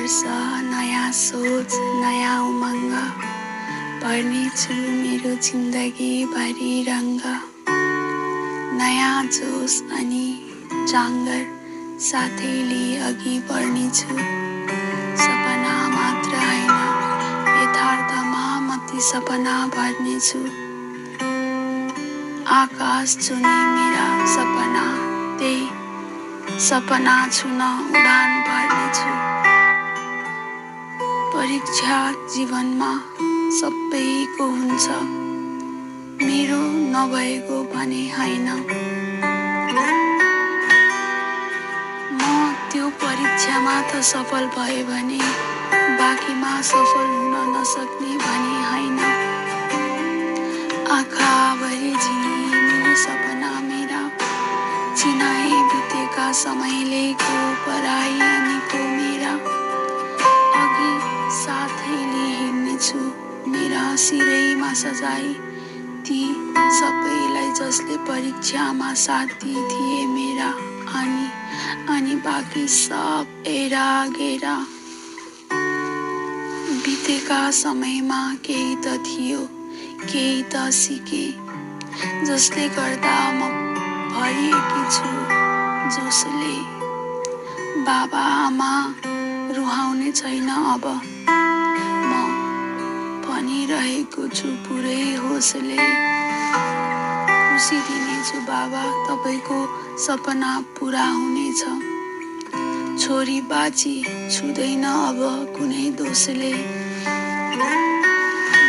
वर्ष नयाँ सोच नयाँ उमङ्ग भर्नेछु मेरो जिन्दगी भरि रङ्ग। नयाँ जोस अनि जाँगर साथै लिई अघि बढ्नेछु। सपना मात्र होइन यथार्थमा म ती सपना भर्नेछु। आकाश छुने मेरा सपना त्यही सपना छुन उडान भर्नेछु। परीक्षा जीवनमा सबैको हुन्छ, मेरो नभएको भने होइन। म त्यो परीक्षामा त सफल भए भने बाँकीमा सफल हुन नसक्ने भने होइन। आँखाभरि झिलिमिली सपना मेरा चिनाए बितेका समयले को पराई अनेको मेरा अघि साथैले हिँड्नेछु मेरा शिरैमा सजाई ती सबैलाई जसले परीक्षामा साथ दिए थिए मेरा। अनि बाँकी सब एरा गेरा। बितेका समयमा केही त थियो केही त सिके जसले गर्दा म भरिएकी छु जोसले। बाबा आमा रुहाउने छैन अब म भनिरहेको छु पुरै होसले। खुसी दिनेछु बाबा तपाईको सपना पुरा हुनेछ। छोरी बाची छुँदैन अब कुनै दोषले।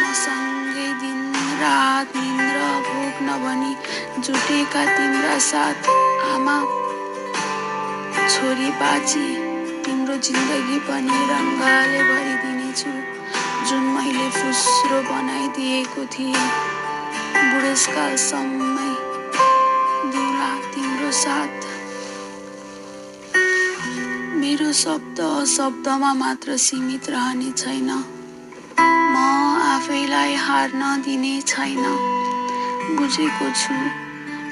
मसँगै दिन रात निन्द्रा भोक नभनी जुटेका तिम्रा साथ आमा। छोरी बाची तिम्रो जिन्दगी पनि रङ्गले भरिदिनेछु जुन मैले फुस्रो बनाइदिएको थिएँ। बुढेसकालसम्मै दिउँला तिम्रो साथ। मेरो शब्द शब्दमा मात्र सीमित रहने छैन। म आफैलाई हार्न दिने छैन। बुझेको छु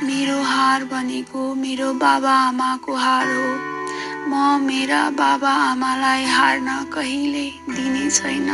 मेरो हार भनेको मेरो बाबा आमाको हार हो। म मेरा बाबा आमालाई हार्न कहिले दिने छैन।